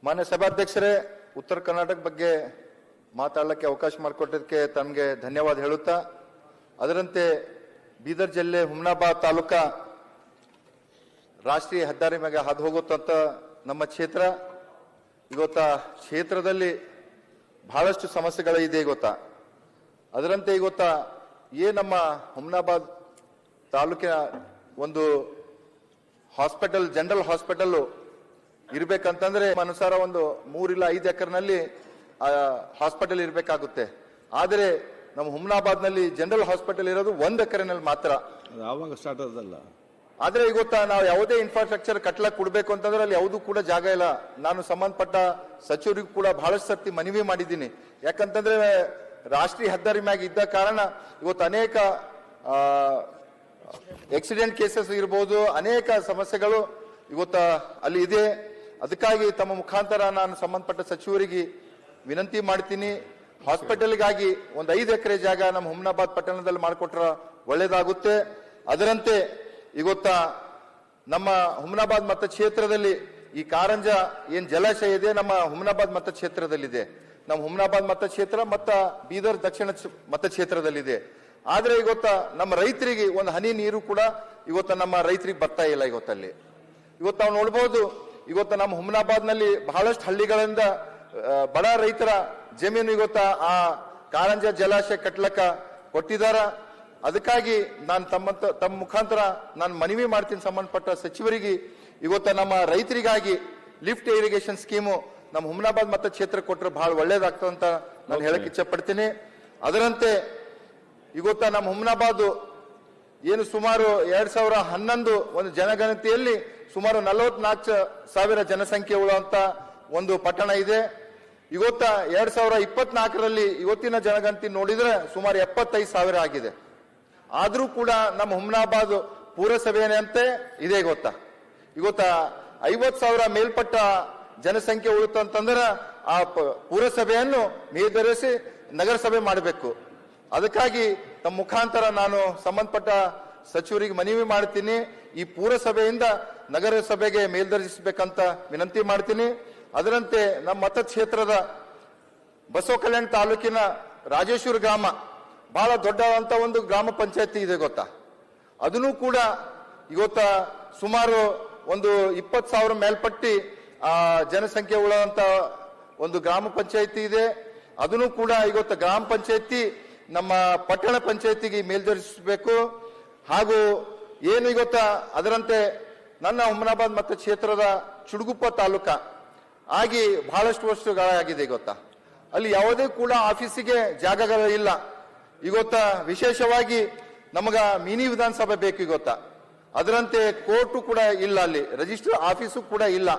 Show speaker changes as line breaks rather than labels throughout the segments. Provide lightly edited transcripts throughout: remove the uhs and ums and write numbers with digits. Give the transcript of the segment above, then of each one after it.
ಮಾನ್ಯ ಸಭಾಧ್ಯಕ್ಷರೇ, ಉತ್ತರ ಕರ್ನಾಟಕ ಬಗ್ಗೆ ಮಾತಾಡಲಿಕ್ಕೆ ಅವಕಾಶ ಮಾಡಿಕೊಟ್ಟಿದ್ದಕ್ಕೆ ತಮಗೆ ಧನ್ಯವಾದ ಹೇಳುತ್ತಾ, ಅದರಂತೆ ಬೀದರ್ ಜಿಲ್ಲೆ ಹುಮ್ನಾಬಾದ್ ತಾಲೂಕಾ ರಾಷ್ಟ್ರೀಯ ಹೆದ್ದಾರಿ ಮೇಲೆ ಹಾದು ಹೋಗುತ್ತಂತ ನಮ್ಮ ಕ್ಷೇತ್ರ. ಇವತ್ತ ಕ್ಷೇತ್ರದಲ್ಲಿ ಬಹಳಷ್ಟು ಸಮಸ್ಯೆಗಳಿದೆ ಗೊತ್ತಾ. ಅದರಂತೆ ಇವತ್ತ ನಮ್ಮ ಹುಮ್ನಾಬಾದ್ ತಾಲೂಕಿನ ಒಂದು ಹಾಸ್ಪಿಟಲ್, ಜನರಲ್ ಹಾಸ್ಪಿಟಲ್ ಇರಬೇಕಂತಂದ್ರೆ ಅನುಸಾರ ಒಂದು 3 ಇಲ್ಲ 5 ಎಕರ್ನಲ್ಲಿ ಹಾಸ್ಪಿಟಲ್ ಇರಬೇಕಾಗುತ್ತೆ. ಆದರೆ ನಮ್ಮ ಹುಮ್ನಾಬಾದ್ ನಲ್ಲಿ ಜನರಲ್ ಹಾಸ್ಪಿಟಲ್ ಇರೋದು 1 ಎಕರೆನಲ್ಲಿ ಮಾತ್ರ.
ಯಾವಾಗ ಸ್ಟಾರ್ಟ್ ಆದಲ್ಲ.
ಆದ್ರೆ ಈಗ ಗೊತ್ತಾ, ನಾವು ಯಾವುದೇ ಇನ್ಫ್ರಾಸ್ಟ್ರಕ್ಚರ್ ಕಟ್ಲಕ್ ಕೊಡ್ಬೇಕು ಅಂತಂದ್ರೆ ಅಲ್ಲಿ ಯಾವುದೂ ಕೂಡ ಜಾಗ ಇಲ್ಲ. ನಾನು ಸಂಬಂಧಪಟ್ಟ ಸಚಿವರಿಗೂ ಕೂಡ ಬಹಳಷ್ಟು ಸರ್ತಿ ಮನವಿ ಮಾಡಿದ್ದೀನಿ. ಯಾಕಂತಂದ್ರೆ ರಾಷ್ಟ್ರೀಯ ಹೆದ್ದಾರಿ ಮ್ಯಾಗ ಇದ್ದ ಕಾರಣ ಇವತ್ತು ಅನೇಕ ಆಕ್ಸಿಡೆಂಟ್ ಕೇಸಸ್ ಇರ್ಬೋದು, ಅನೇಕ ಸಮಸ್ಯೆಗಳು ಇವತ್ತ ಅಲ್ಲಿ ಇದೆ. ಅದಕ್ಕಾಗಿ ತಮ್ಮ ಮುಖಾಂತರ ನಾನು ಸಂಬಂಧಪಟ್ಟ ಸಚಿವರಿಗೆ ವಿನಂತಿ ಮಾಡ್ತೀನಿ, ಹಾಸ್ಪಿಟಲ್ಗಾಗಿ ಒಂದು 5 ಎಕರೆ ಜಾಗ ನಮ್ಮ ಹುಮ್ನಾಬಾದ್ ಪಟ್ಟಣದಲ್ಲಿ ಮಾಡಿಕೊಟ್ರ ಒಳ್ಳೇದಾಗುತ್ತೆ. ಅದರಂತೆ ಇವತ್ತ ನಮ್ಮ ಹುಮ್ನಾಬಾದ್ ಮತಕ್ಷೇತ್ರದಲ್ಲಿ ಈ ಕಾರಂಜ ಏನ್ ಜಲಾಶಯ ಇದೆ ನಮ್ಮ ಹುಮ್ನಾಬಾದ್ ಮತಕ್ಷೇತ್ರದಲ್ಲಿದೆ. ನಮ್ಮ ಹುಮ್ನಾಬಾದ್ ಮತಕ್ಷೇತ್ರ ಮತ್ತ ಬೀದರ್ ದಕ್ಷಿಣ ಮತಕ್ಷೇತ್ರದಲ್ಲಿದೆ. ಆದ್ರೆ ಇವತ್ತ ನಮ್ಮ ರೈತರಿಗೆ ಒಂದು ಹನಿ ನೀರು ಕೂಡ ಇವತ್ತ ನಮ್ಮ ರೈತರಿಗೆ ಬರ್ತಾ ಇಲ್ಲ. ಇವತ್ತಲ್ಲಿ ಇವತ್ತು ನಾವು ನೋಡ್ಬೋದು, ಇವತ್ತು ನಮ್ಮ ಹುಮ್ನಾಬಾದ್ ನಲ್ಲಿ ಬಹಳಷ್ಟು ಹಳ್ಳಿಗಳಿಂದ ಬಡ ರೈತರ ಜಮೀನು ಇವತ್ತ ಆ ಕಾರಂಜ ಜಲಾಶಯ ಕಟ್ಲಕ್ಕ ಕೊಟ್ಟಿದಾರ. ಅದಕ್ಕಾಗಿ ನಾನು ತಮ್ಮ ಮುಖಾಂತರ ನಾನು ಮನವಿ ಮಾಡ್ತೀನಿ ಸಂಬಂಧಪಟ್ಟ ಸಚಿವರಿಗೆ, ಇವತ್ತ ನಮ್ಮ ರೈತರಿಗಾಗಿ ಲಿಫ್ಟ್ ಇರಿಗೇಷನ್ ಸ್ಕೀಮು ನಮ್ಮ ಹುಮ್ನಾಬಾದ್ ಮತಕ್ಷೇತ್ರ ಕೊಟ್ಟರೆ ಬಹಳ ಒಳ್ಳೇದಾಗ್ತದೆ ಅಂತ ನಾನು ಹೇಳಕ್ ಇಚ್ಛೆ ಪಡ್ತೀನಿ. ಅದರಂತೆ ಇವತ್ತ ನಮ್ಮ ಹುಮ್ನಾಬಾದ್ ಏನು ಸುಮಾರು 2011 ಒಂದು ಜನಗಣತಿಯಲ್ಲಿ ಸುಮಾರು 44,000 ಜನಸಂಖ್ಯೆ ಉಳ್ಳುವಂತ ಒಂದು ಪಟ್ಟಣ ಇದೆ. ಇವತ್ತ 2024ರಲ್ಲಿ ಇವತ್ತಿನ ಜನಗಣತಿ ನೋಡಿದ್ರೆ ಸುಮಾರು 75,000 ಆಗಿದೆ. ಆದ್ರೂ ಕೂಡ ನಮ್ಮ ಹುಮ್ನಾಬಾದ್ ಪುರಸಭೆಯಂತೆ ಇದೆ ಗೊತ್ತಾ. ಇವತ್ತ 50,000 ಮೇಲ್ಪಟ್ಟ ಜನಸಂಖ್ಯೆ ಉಳಿತಂತಂದ್ರೆ ಆ ಪುರಸಭೆಯನ್ನು ಮೇಲ್ದರಿಸಿ ನಗರಸಭೆ ಮಾಡಬೇಕು. ಅದಕ್ಕಾಗಿ ತಮ್ಮ ಮುಖಾಂತರ ನಾನು ಸಂಬಂಧಪಟ್ಟ ಸಚಿವರಿಗೆ ಮನವಿ ಮಾಡ್ತೀನಿ, ಈ ಪುರಸಭೆಯಿಂದ ನಗರಸಭೆಗೆ ಮೇಲ್ದರ್ಜಿಸಬೇಕಂತ ವಿನಂತಿ ಮಾಡ್ತೀನಿ. ಅದರಂತೆ ನಮ್ಮ ಮತಕ್ಷೇತ್ರದ ಬಸವ ಕಲ್ಯಾಣ ತಾಲೂಕಿನ ರಾಜೇಶ್ವರ ಗ್ರಾಮ ಬಹಳ ದೊಡ್ಡದಂತ ಒಂದು ಗ್ರಾಮ ಪಂಚಾಯತಿ ಇದೆ ಗೊತ್ತಾ. ಅದನ್ನು ಕೂಡ ಇವತ್ತ ಸುಮಾರು ಒಂದು 20,000 ಮೇಲ್ಪಟ್ಟಿ ಜನಸಂಖ್ಯೆ ಉಳ್ಳಂತ ಒಂದು ಗ್ರಾಮ ಪಂಚಾಯತಿ ಇದೆ. ಅದನ್ನು ಕೂಡ ಇವತ್ತು ಗ್ರಾಮ ಪಂಚಾಯತಿ ನಮ್ಮ ಪಟ್ಟಣ ಪಂಚಾಯತಿಗೆ ಮೇಲ್ದರ್ಜಿಸಬೇಕು. ಹಾಗೂ ಏನು ಇವತ್ತ ಅದರಂತೆ ನನ್ನ ಹುಮ್ನಾಬಾದ್ ಮತಕ್ಷೇತ್ರದ ಚುಡುಗುಪ್ಪ ತಾಲೂಕ ಆಗಿ ಬಹಳಷ್ಟು ವರ್ಷಗಳಾಗಿದೆ ಗೊತ್ತಾ. ಅಲ್ಲಿ ಯಾವುದೇ ಕೂಡ ಆಫೀಸಿಗೆ ಜಾಗಗಳು ಇಲ್ಲ. ಇವತ್ತ ವಿಶೇಷವಾಗಿ ನಮಗ ಮಿನಿ ವಿಧಾನಸಭೆ ಬೇಕು ಗೊತ್ತಾ. ಅದರಂತೆ ಕೋರ್ಟು ಕೂಡ ಇಲ್ಲ, ಅಲ್ಲಿ ರಿಜಿಸ್ಟರ್ ಆಫೀಸು ಕೂಡ ಇಲ್ಲ.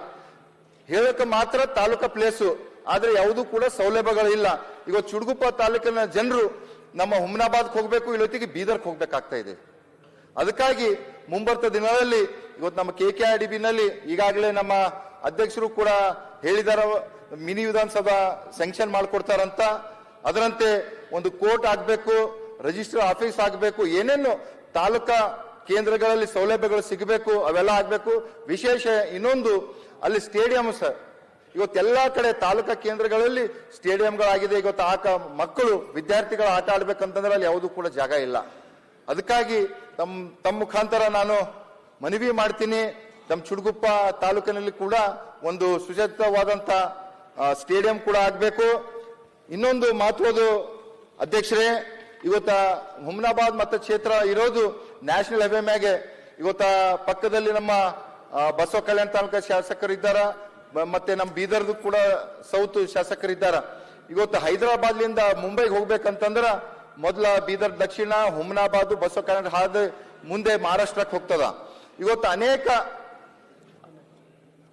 ಹೇಳಕ್ಕೆ ಮಾತ್ರ ತಾಲೂಕಾ ಪ್ಲೇಸು, ಆದ್ರೆ ಯಾವುದೂ ಕೂಡ ಸೌಲಭ್ಯಗಳಿಲ್ಲ. ಇವತ್ತು ಚುಡುಗುಪ್ಪ ತಾಲೂಕಿನ ಜನರು ನಮ್ಮ ಹುಮ್ನಾಬಾದ್ಗೆ ಹೋಗ್ಬೇಕು, ಇಲ್ಲೊತ್ತಿಗೆ ಬೀದರ್ಗೆ ಹೋಗ್ಬೇಕಾಗ್ತಾ ಇದೆ. ಅದಕ್ಕಾಗಿ ಮುಂಬರ್ತ ದಿನಗಳಲ್ಲಿ ಇವತ್ತು ನಮ್ಮ KKRDB ನಲ್ಲಿ ಈಗಾಗಲೇ ನಮ್ಮ ಅಧ್ಯಕ್ಷರು ಕೂಡ ಹೇಳಿದಾರ, ಮಿನಿ ವಿಧಾನಸಭಾ ಸ್ಯಾಂಕ್ಷನ್ ಮಾಡ್ಕೊಡ್ತಾರಂತ. ಅದರಂತೆ ಒಂದು ಕೋರ್ಟ್ ಆಗ್ಬೇಕು, ರಿಜಿಸ್ಟರ್ ಆಫೀಸ್ ಆಗ್ಬೇಕು, ಏನೇನು ತಾಲೂಕಾ ಕೇಂದ್ರಗಳಲ್ಲಿ ಸೌಲಭ್ಯಗಳು ಸಿಗಬೇಕು ಅವೆಲ್ಲ ಆಗ್ಬೇಕು. ವಿಶೇಷ ಇನ್ನೊಂದು ಅಲ್ಲಿ ಸ್ಟೇಡಿಯಂ ಸರ್, ಇವತ್ತೆಲ್ಲಾ ಕಡೆ ತಾಲೂಕಾ ಕೇಂದ್ರಗಳಲ್ಲಿ ಸ್ಟೇಡಿಯಂಗಳಾಗಿದೆ. ಇವತ್ತು ಮಕ್ಕಳು ವಿದ್ಯಾರ್ಥಿಗಳು ಆಟ ಆಡ್ಬೇಕಂತಂದ್ರೆ ಅಲ್ಲಿ ಯಾವುದೂ ಕೂಡ ಜಾಗ ಇಲ್ಲ. ಅದಕ್ಕಾಗಿ ತಮ್ಮ ಮುಖಾಂತರ ನಾನು ಮನವಿ ಮಾಡ್ತೀನಿ, ನಮ್ಮ ಚುಡುಗುಪ್ಪ ತಾಲೂಕಿನಲ್ಲಿ ಕೂಡ ಒಂದು ಸುಸಜ್ಜಿತವಾದಂತ ಸ್ಟೇಡಿಯಂ ಕೂಡ ಆಗ್ಬೇಕು. ಇನ್ನೊಂದು ಮಹತ್ವದ ಅಧ್ಯಕ್ಷರೇ, ಇವತ್ತ ಹುಮ್ನಾಬಾದ್ ಮತಕ್ಷೇತ್ರ ಇರೋದು ನ್ಯಾಷನಲ್ ಹೈವೇ ಮ್ಯಾಗೆ. ಇವತ್ತ ಪಕ್ಕದಲ್ಲಿ ನಮ್ಮ ಬಸವ ಕಲ್ಯಾಣ ತಾಲೂಕಾ ಶಾಸಕರಿದ್ದಾರ, ಮತ್ತೆ ನಮ್ಮ ಬೀದರ್ದು ಕೂಡ ಸೌತ್ ಶಾಸಕರಿದ್ದಾರ. ಇವತ್ತು ಹೈದರಾಬಾದ್ಲಿಂದ ಮುಂಬೈಗೆ ಹೋಗ್ಬೇಕಂತಂದ್ರ ಮೊದಲ ಬೀದರ್ ದಕ್ಷಿಣ, ಹುಮ್ನಾಬಾದ್, ಬಸವ ಕಲ್ಯಾಣ ಹಾದು ಮುಂದೆ ಮಹಾರಾಷ್ಟ್ರಕ್ಕೆ ಹೋಗ್ತದ. ಇವತ್ತು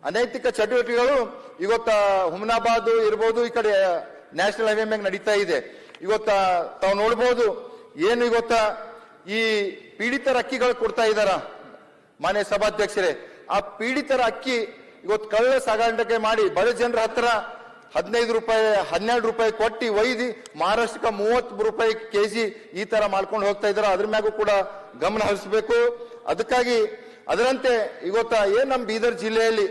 ಅನೈತಿಕ ಚಟುವಟಿಕೆಗಳು ಇವತ್ತ ಹುಮ್ನಾಬಾದ್ ಇರ್ಬೋದು, ಈ ಕಡೆ ನ್ಯಾಷನಲ್ ಹೈವೇ ಮ್ಯಾಗ ನಡೀತಾ ಇದೆ. ಇವತ್ತ ತಾವು ನೋಡ್ಬೋದು, ಏನು ಇವತ್ತ ಈ ಪೀಡಿತರ ಅಕ್ಕಿಗಳು ಕೊಡ್ತಾ ಇದ್ದಾರ ಮಾನ್ಯ ಸಭಾಧ್ಯಕ್ಷರೇ. ಆ ಪೀಡಿತರ ಅಕ್ಕಿ ಇವತ್ತು ಕಳ್ಳ ಸಾಗಾಣಿಕೆ ಮಾಡಿ ಬಡ ಜನರ ಹತ್ರ 15 ರೂಪಾಯಿ 12 ರೂಪಾಯಿ ಕೊಟ್ಟಿ ಒಯ್ದು ಮಹಾರಾಷ್ಟ್ರಕ್ಕೆ 30 ರೂಪಾಯಿ ಕೆಜಿ ಈ ತರ ಮಾಡ್ಕೊಂಡು ಹೋಗ್ತಾ ಇದಾರೆ. ಅದ್ರ ಮ್ಯಾಗೂ ಕೂಡ ಗಮನ ಹರಿಸಬೇಕು. ಅದಕ್ಕಾಗಿ ಅದರಂತೆ ಇವತ್ತ ಏನ್ ನಮ್ಮ ಬೀದರ್ ಜಿಲ್ಲೆಯಲ್ಲಿ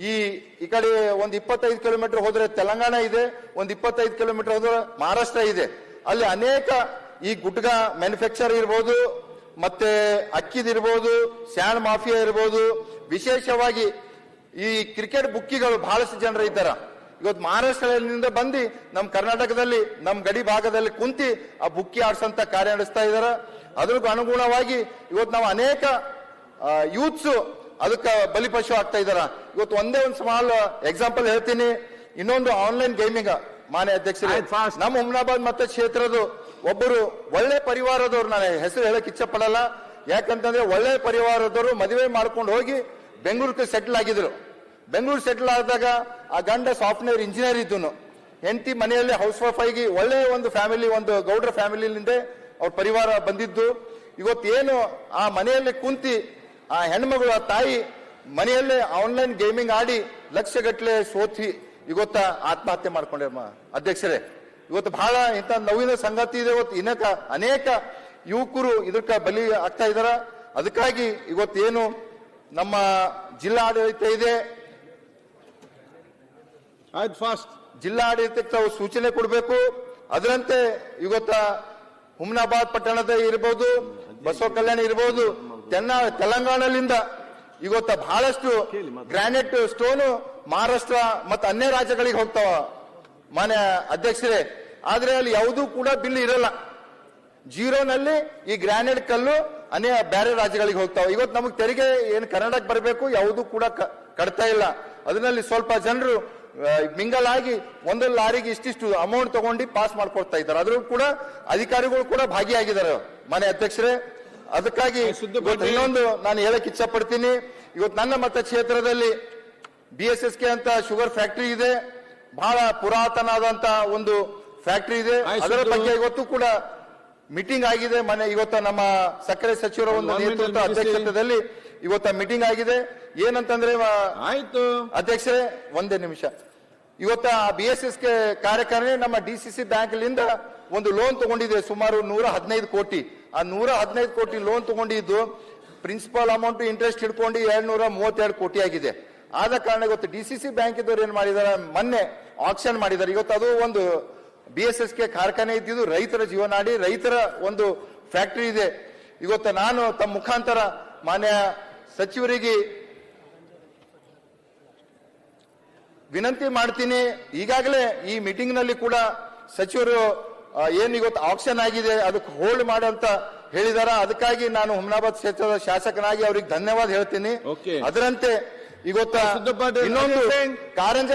ಈ ಕಡೆ ಒಂದು 25 ಕಿಲೋಮೀಟರ್ ಹೋದ್ರೆ ತೆಲಂಗಾಣ ಇದೆ, ಒಂದು 25 ಕಿಲೋಮೀಟರ್ ಹೋದ್ರೆ ಮಹಾರಾಷ್ಟ್ರ ಇದೆ. ಅಲ್ಲಿ ಅನೇಕ ಈ ಗುಟ್ಕಾ ಮ್ಯಾನುಫ್ಯಾಕ್ಚರ್ ಇರ್ಬೋದು, ಮತ್ತೆ ಅಕ್ಕಿದಿರ್ಬೋದು, ಸ್ಯಾಂಡ್ ಮಾಫಿಯಾ ಇರ್ಬೋದು, ವಿಶೇಷವಾಗಿ ಈ ಕ್ರಿಕೆಟ್ ಬುಕ್ಕಿಗಳು ಬಹಳಷ್ಟು ಜನರು ಇದ್ದಾರ. ಇವತ್ತು ಮಹಾರಾಷ್ಟ್ರದಿಂದ ಬಂದು ನಮ್ಮ ಕರ್ನಾಟಕದಲ್ಲಿ ನಮ್ಮ ಗಡಿ ಭಾಗದಲ್ಲಿ ಕುಂತಿ ಆ ಬುಕ್ಕಿ ಆಡ್ಸಂತ ಕಾರ್ಯ ನಡೆಸ್ತಾ ಇದಾರ. ಅದಕ್ಕೂ ಅನುಗುಣವಾಗಿ ಇವತ್ತು ನಾವು ಅನೇಕ ಯೂತ್ಸ್ ಅದಕ್ಕೆ ಬಲಿಪಶು ಆಗ್ತಾ ಇದಾರ. ಇವತ್ತು ಒಂದೇ ಒಂದು ಸ್ಮಾಲ್ ಎಕ್ಸಾಂಪಲ್ ಹೇಳ್ತೀನಿ. ಇನ್ನೊಂದು ಆನ್ಲೈನ್ ಗೇಮಿಂಗ್ ಮಾನ್ಯ ಅಧ್ಯಕ್ಷರೇ, ನಮ್ಮ ಹುಮ್ನಾಬಾದ್ ಮತ ಕ್ಷೇತ್ರದ ಒಬ್ಬರು ಒಳ್ಳೆ ಪರಿವಾರದವ್ರು, ನಾನು ಹೆಸರು ಹೇಳಕ್ ಇಚ್ಛೆ ಪಡಲ್ಲ, ಯಾಕಂತಂದ್ರೆ ಒಳ್ಳೆ ಪರಿವಾರದವರು ಮದುವೆ ಮಾಡ್ಕೊಂಡು ಹೋಗಿ ಬೆಂಗಳೂರಿಗೆ ಸೆಟ್ಲ್ ಆಗಿದ್ರು. ಬೆಂಗಳೂರು ಸೆಟ್ಲ್ ಆದಾಗ ಆ ಗಂಡ ಸಾಫ್ಟ್ವೇರ್ ಇಂಜಿನಿಯರ್ ಇದ್ದನು, ಹೆಂಡತಿ ಮನೆಯಲ್ಲಿ ಹೌಸ್ ವೈಫ್ ಆಗಿ ಒಳ್ಳೆ ಒಂದು ಫ್ಯಾಮಿಲಿ, ಒಂದು ಗೌಡ್ರ ಫ್ಯಾಮಿಲಿಯಿಂದ ಅವ್ರ ಪರಿವಾರ ಬಂದಿದ್ದು. ಇವತ್ತೇನು ಆ ಮನೆಯಲ್ಲಿ ಕುಂತಿ ಆ ಹೆಣ್ಮಗಳು ಆ ತಾಯಿ ಮನೆಯಲ್ಲೇ ಆನ್ಲೈನ್ ಗೇಮಿಂಗ್ ಆಡಿ ಲಕ್ಷಗಟ್ಟಲೆ ಸೋತಿ ಇವತ್ತ ಆತ್ಮಹತ್ಯೆ ಮಾಡ್ಕೊಂಡೆ ಅಧ್ಯಕ್ಷರೇ. ಇವತ್ತು ಬಹಳ ಇಂಥ ನೋವಿನ ಸಂಗತಿ ಇದೆ. ಇವತ್ತು ಅನೇಕ ಯುವಕರು ಇದಕ್ಕ ಬಲಿ ಆಗ್ತಾ ಇದಾರ. ಅದಕ್ಕಾಗಿ ಇವತ್ತೇನು ನಮ್ಮ ಜಿಲ್ಲಾಡಳಿತ ಇದೆ, ಜಿಲ್ಲಾಡಳಿತಕ್ಕೆ ತಾವು ಸೂಚನೆ ಕೊಡಬೇಕು. ಅದರಂತೆ ಇವತ್ತ ಹುಮ್ನಾಬಾದ್ ಪಟ್ಟಣದ ಇರ್ಬೋದು, ಬಸವ ಕಲ್ಯಾಣ ಇರ್ಬೋದು, ತೆಲಂಗಾಣದಿಂದ ಇವತ್ತ ಬಹಳಷ್ಟು ಗ್ರಾನೈಟ್ ಸ್ಟೋನು ಮಹಾರಾಷ್ಟ್ರ ಮತ್ತು ಅನ್ಯ ರಾಜ್ಯಗಳಿಗೆ ಹೋಗ್ತಾವ ಮಾನ್ಯ ಅಧ್ಯಕ್ಷರೇ. ಆದ್ರೆ ಅಲ್ಲಿ ಯಾವುದೂ ಕೂಡ ಬಿಲ್ ಇರಲ್ಲ. ಜೀರೋನಲ್ಲಿ ಈ ಗ್ರಾನೈಟ್ ಕಲ್ಲು ಬೇರೆ ರಾಜ್ಯಗಳಿಗೆ ಹೋಗ್ತಾವ. ಇವತ್ತು ನಮಗೆ ತೆರಿಗೆ ಏನು ಕರ್ನಾಟಕ ಬರಬೇಕು ಯಾವುದೂ ಕೂಡ ಕಟ್ತಾ ಇಲ್ಲ. ಅದರಲ್ಲಿ ಸ್ವಲ್ಪ ಜನರು ಮಿಂಗಲ್ ಆಗಿ ಒಂದು ಲಾರಿಗೆ ಇಷ್ಟಿಷ್ಟು ಅಮೌಂಟ್ ತಗೊಂಡು ಪಾಸ್ ಮಾಡ್ಕೊಡ್ತಾ ಇದ್ದಾರೆ. ಅದ್ರೂ ಕೂಡ ಅಧಿಕಾರಿಗಳು ಕೂಡ ಭಾಗಿಯಾಗಿದ್ದಾರೆ ಮಾನ್ಯ ಅಧ್ಯಕ್ಷರೇ. ಅದಕ್ಕಾಗಿ ಇನ್ನೊಂದು ನಾನು ಹೇಳಕ್ ಇಚ್ಛೆ ಪಡ್ತೀನಿ. ಇವತ್ತು ನನ್ನ ಮತ ಕ್ಷೇತ್ರದಲ್ಲಿ BSSK ಅಂತ ಶುಗರ್ ಫ್ಯಾಕ್ಟರಿ ಇದೆ, ಬಹಳ ಪುರಾತನವಾದಂತ ಒಂದು ಫ್ಯಾಕ್ಟರಿ ಇದೆ. ಅದರ ಬಗ್ಗೆ ಇವತ್ತು ಕೂಡ ಮೀಟಿಂಗ್ ಆಗಿದೆ. ಇವತ್ತು ನಮ್ಮ ಸಕ್ಕರೆ ಸಚಿವರ ಒಂದು ನೇತೃತ್ವ ಅಧ್ಯಕ್ಷತೆಯಲ್ಲಿ ಇವತ್ತ ಮೀಟಿಂಗ್ ಆಗಿದೆ. ಏನಂತಂದ್ರೆ ಆಯ್ತು ಅಧ್ಯಕ್ಷರೇ, ಒಂದೇ ನಿಮಿಷ. ಇವತ್ತ BSSK ಕಾರ್ಯಕಾರಿಣಿ ನಮ್ಮ DCC ಬ್ಯಾಂಕ್ಲಿಂದ ಒಂದು ಲೋನ್ ತಗೊಂಡಿದೆ, ಸುಮಾರು 115 ಕೋಟಿ. ಆ 115 ಕೋಟಿ ಲೋನ್ ತಗೊಂಡಿದ್ದು ಪ್ರಿನ್ಸಿಪಲ್ ಅಮೌಂಟ್ ಇಂಟ್ರೆಸ್ಟ್ ಹಿಡ್ಕೊಂಡು 232 ಕೋಟಿ ಆಗಿದೆ. ಆದ ಕಾರಣ ಇವತ್ತು DCC ಬ್ಯಾಂಕ್ ಇದ್ದವ್ರು ಏನ್ ಮಾಡಿದಾರೆ, ಮೊನ್ನೆ ಆಕ್ಷನ್ ಮಾಡಿದ್ದಾರೆ. ಇವತ್ತು ಅದು ಒಂದು BSSK ಕಾರ್ಖಾನೆ ಇದ್ದಿದ್ದು ರೈತರ ಜೀವನಾಡಿ, ರೈತರ ಒಂದು ಫ್ಯಾಕ್ಟರಿ ಇದೆ. ಇವತ್ತು ನಾನು ತಮ್ಮ ಮುಖಾಂತರ ಮಾನ್ಯ ಸಚಿವರಿಗೆ ವಿನಂತಿ ಮಾಡ್ತೀನಿ. ಈಗಾಗಲೇ ಈ ಮೀಟಿಂಗ್ ನಲ್ಲಿ ಕೂಡ ಸಚಿವರು ಏನ್ ಇವತ್ತು ಆಕ್ಷನ್ ಆಗಿದೆ ಅದಕ್ಕೆ ಹೋಲ್ಡ್ ಮಾಡಂತ ಹೇಳಿದಾರ. ಅದಕ್ಕಾಗಿ ನಾನು ಹುಮ್ನಾಬಾದ್ ಕ್ಷೇತ್ರದ ಶಾಸಕನಾಗಿ ಅವ್ರಿಗೆ ಧನ್ಯವಾದ ಹೇಳ್ತೀನಿ. ಅದರಂತೆ ಇವತ್ತ ಇನ್ನೊಂದು ಕಾರಂಜ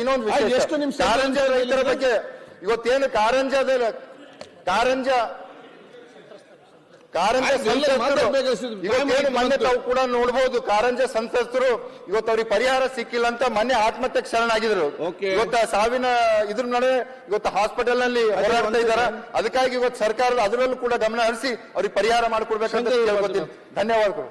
ಇನ್ನೊಂದು ಕಾರಂಜ ರೈತರ ಬಗ್ಗೆ ಇವತ್ತೇನು ಕಾರಂಜ ಇವತ್ತೇನು ಮೊನ್ನೆ ತಾವು ಕೂಡ ನೋಡ್ಬೋದು, ಕಾರಂಜ ಸಂತ್ರಸ್ತರು ಇವತ್ತು ಅವ್ರಿಗೆ ಪರಿಹಾರ ಸಿಕ್ಕಿಲ್ಲ ಅಂತ ಮೊನ್ನೆ ಆತ್ಮಹತ್ಯೆಗೆ ಶರಣಾಗಿದ್ರು. ಇವತ್ತು ಸಾವಿನ ಇದ್ರ ನಡುವೆ ಇವತ್ತು ಹಾಸ್ಪಿಟಲ್ ನಲ್ಲಿ ಹೋರಾಡ್ತಾ ಇದ್ದಾರೆ. ಅದಕ್ಕಾಗಿ ಇವತ್ತು ಸರ್ಕಾರ ಅದರಲ್ಲೂ ಕೂಡ ಗಮನ ಹರಿಸಿ ಅವ್ರಿಗೆ ಪರಿಹಾರ ಮಾಡಿಕೊಡ್ಬೇಕಂತ ಕೇಳ್ಕೊತೀನಿ. ಧನ್ಯವಾದಗಳು.